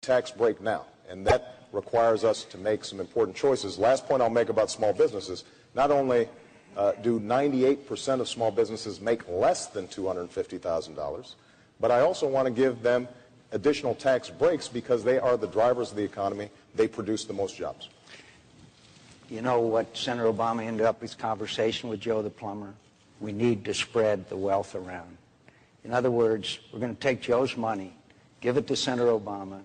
tax break now, and that requires us to make some important choices. Last point I'll make about small businesses, not only do 98% of small businesses make less than $250,000, but I also want to give them additional tax breaks because they are the drivers of the economy. They produce the most jobs. You know what Senator Obama ended up his conversation with Joe the plumber? We need to spread the wealth around. In other words, we're going to take Joe's money, give it to Senator Obama,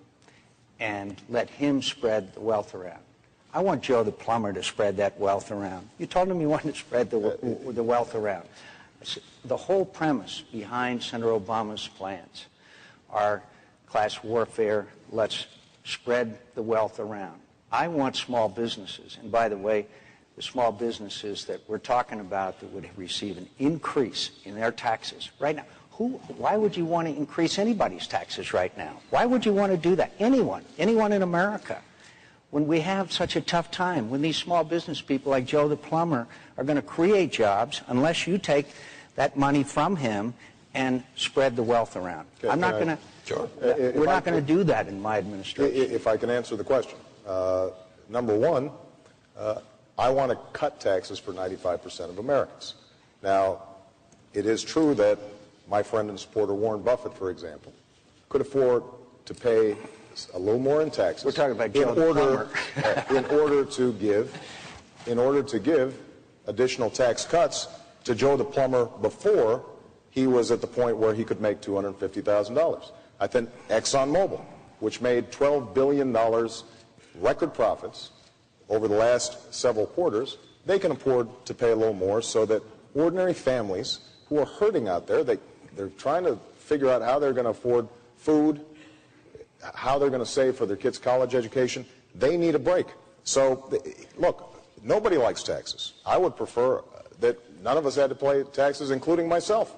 and let him spread the wealth around. I want Joe the plumber to spread that wealth around. You told him you wanted to spread the wealth around. The whole premise behind Senator Obama's plans are class warfare. Let's spread the wealth around. I want small businesses, and by the way, the small businesses that we're talking about that would receive an increase in their taxes right now. Why would you want to increase anybody's taxes right now? Why would you want to do that? Anyone in America. When we have such a tough time, when these small business people like Joe the plumber are going to create jobs unless you take that money from him and spread the wealth around. Okay, I'm not going to. Sure. We're not going to do that in my administration. If I can answer the question. Number one, I want to cut taxes for 95% of Americans. Now, it is true that my friend and supporter Warren Buffett, for example, could afford to pay a little more in taxes. We're talking about Joe the plumber. in order to give additional tax cuts to Joe the plumber before he was at the point where he could make $250,000. I think ExxonMobil, which made $12 billion record profits over the last several quarters, they can afford to pay a little more so that ordinary families who are hurting out there, they're trying to figure out how they're going to afford food, how they're going to save for their kids' college education. They need a break. So, look, nobody likes taxes. I would prefer that none of us had to pay taxes, including myself.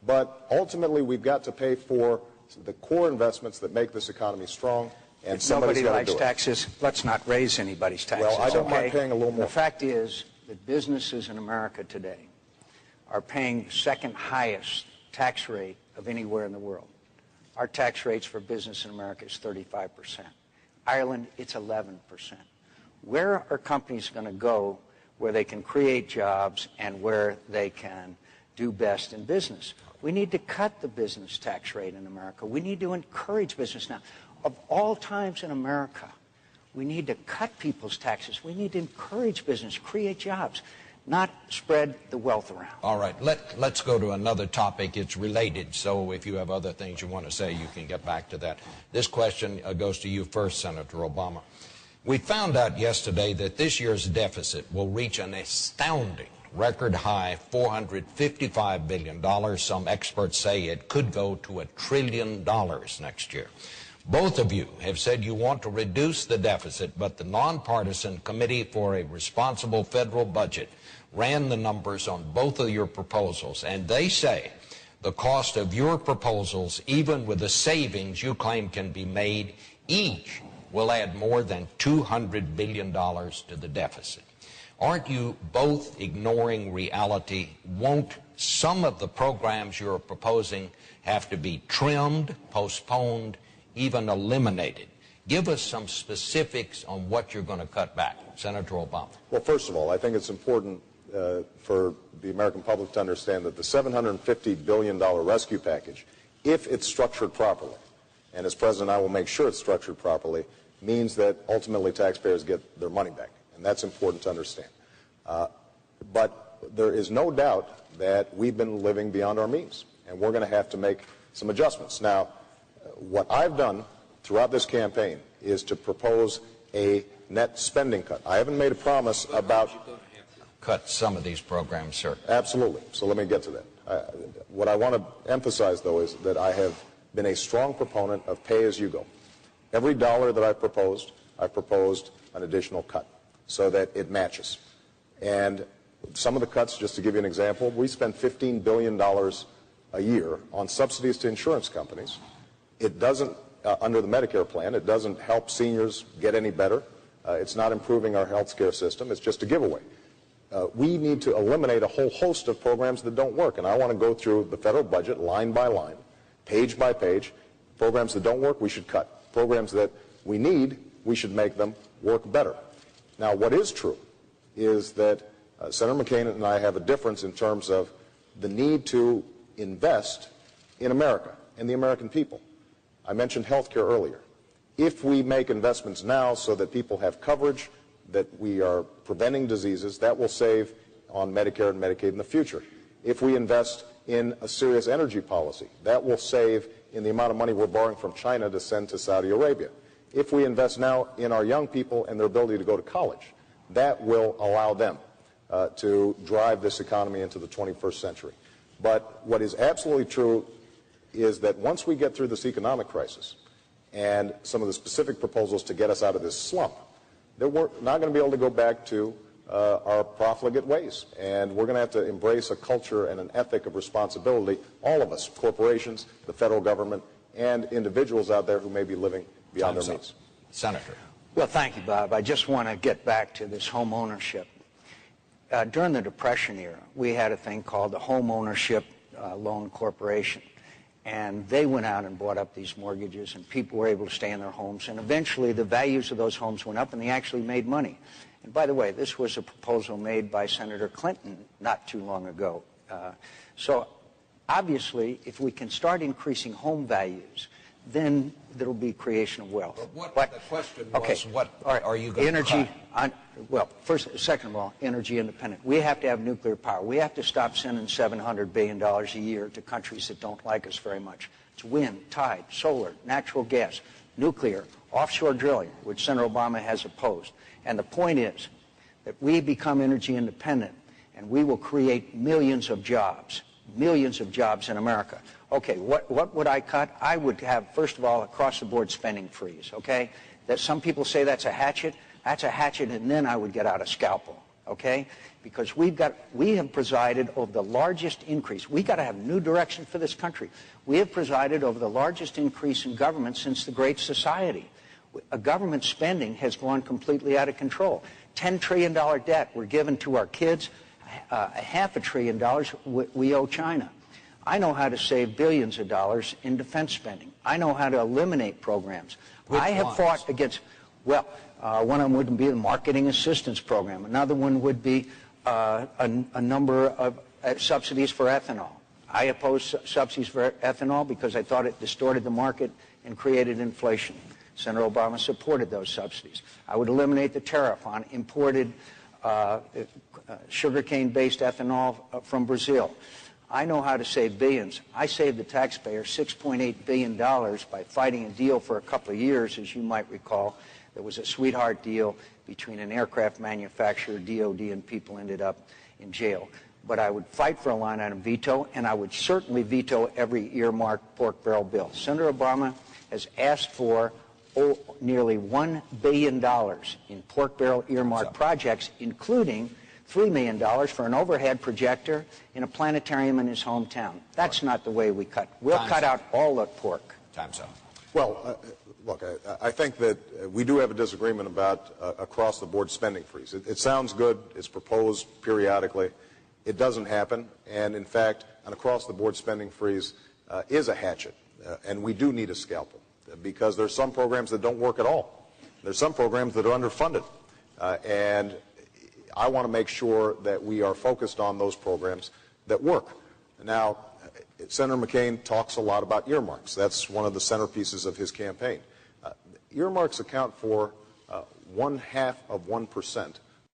But ultimately, we've got to pay for the core investments that make this economy strong. And if nobody likes taxes, let's not raise anybody's taxes. Well, I don't mind paying a little more. The fact is that businesses in America today are paying the second highest tax rate of anywhere in the world. Our tax rates for business in America is 35%. Ireland, it's 11%. Where are companies going to go where they can create jobs and where they can do best in business? We need to cut the business tax rate in America. We need to encourage business now. Of all times in America, we need to cut people's taxes. We need to encourage business, create jobs, not spread the wealth around. All right, let's go to another topic. It's related, so if you have other things you want to say, you can get back to that. This question goes to you first, Senator Obama. We found out yesterday that this year's deficit will reach an astounding record high, $455 billion. Some experts say it could go to $1 trillion next year. Both of you have said you want to reduce the deficit, but the nonpartisan Committee for a Responsible Federal Budget ran the numbers on both of your proposals, and they say the cost of your proposals, even with the savings you claim can be made, each will add more than $200 billion to the deficit. Aren't you both ignoring reality? Won't some of the programs you're proposing have to be trimmed, postponed, even eliminated? Give us some specifics on what you're going to cut back. Senator Obama. Well, first of all, I think it's important for the American public to understand that the $750 billion rescue package, if it's structured properly, and as President I will make sure it's structured properly, means that ultimately taxpayers get their money back. And that's important to understand. But there is no doubt that we've been living beyond our means, and we're going to have to make some adjustments. Now, what I've done throughout this campaign is to propose a net spending cut. I haven't made a promise about... Cut some of these programs, sir. Absolutely. So let me get to that. What I want to emphasize, though, is that I have been a strong proponent of pay-as-you-go. Every dollar that I've proposed an additional cut so that it matches. And some of the cuts, just to give you an example, we spend $15 billion a year on subsidies to insurance companies. It doesn't, under the Medicare plan, it doesn't help seniors get any better. It's not improving our health care system. It's just a giveaway. We need to eliminate a whole host of programs that don't work. And I want to go through the federal budget line by line, page by page. Programs that don't work, we should cut. programs that we need, we should make them work better. Now, what is true is that Senator McCain and I have a difference in terms of the need to invest in America and the American people. I mentioned health care earlier. If we make investments now so that people have coverage, that we are preventing diseases, that will save on Medicare and Medicaid in the future. If we invest in a serious energy policy, that will save in the amount of money we're borrowing from China to send to Saudi Arabia. If we invest now in our young people and their ability to go to college, that will allow them to drive this economy into the 21st century. But what is absolutely true is that once we get through this economic crisis and some of the specific proposals to get us out of this slump, that we're not going to be able to go back to our profligate ways. And we're going to have to embrace a culture and an ethic of responsibility, all of us, corporations, the federal government, and individuals out there who may be living beyond their means. Senator. Well, thank you, Bob. I just want to get back to this home ownership. During the Depression era, we had a thing called the Home Ownership Loan Corporation. And they went out and bought up these mortgages, and people were able to stay in their homes. And eventually, the values of those homes went up, and they actually made money. And by the way, this was a proposal made by Senator Clinton not too long ago. So obviously, if we can start increasing home values, then there will be creation of wealth. But the question was, what are you going to cut? Well, second of all, energy independent. We have to have nuclear power. We have to stop sending $700 billion a year to countries that don't like us very much. It's wind, tide, solar, natural gas, nuclear, offshore drilling, which Senator Obama has opposed. And the point is that we become energy independent, and we will create millions of jobs in America. Okay, what would I cut? I would have, first of all, across-the-board spending freeze, okay? That some people say that's a hatchet. That's a hatchet, and then I would get out a scalpel, okay? Because we have presided over the largest increase. We've got to have new direction for this country. We have presided over the largest increase in government since the Great Society. Government spending has gone completely out of control. $10 trillion debt we're given to our kids. $500 billion we owe China. I know how to save billions of dollars in defense spending. I know how to eliminate programs. I have fought against, well, one of them would be the marketing assistance program. Another one would be a number of subsidies for ethanol. I opposed subsidies for ethanol because I thought it distorted the market and created inflation. Senator Obama supported those subsidies. I would eliminate the tariff on imported sugarcane-based ethanol from Brazil. I know how to save billions. I saved the taxpayer $6.8 billion by fighting a deal for a couple of years, as you might recall. There was a sweetheart deal between an aircraft manufacturer, DOD, and people ended up in jail. But I would fight for a line item veto, and I would certainly veto every earmarked pork barrel bill. Senator Obama has asked for nearly $1 billion in pork barrel earmarked projects, including $3 million for an overhead projector in a planetarium in his hometown. That's not the way we cut. We'll cut out all the pork. Time's up. Well, look, I think that we do have a disagreement about across-the-board spending freeze. It sounds good. It's proposed periodically. It doesn't happen. And, in fact, an across-the-board spending freeze is a hatchet. And we do need a scalpel because there's some programs that don't work at all. There's some programs that are underfunded. And I want to make sure that we are focused on those programs that work. Now, Senator McCain talks a lot about earmarks. That's one of the centerpieces of his campaign. Earmarks account for 1/2%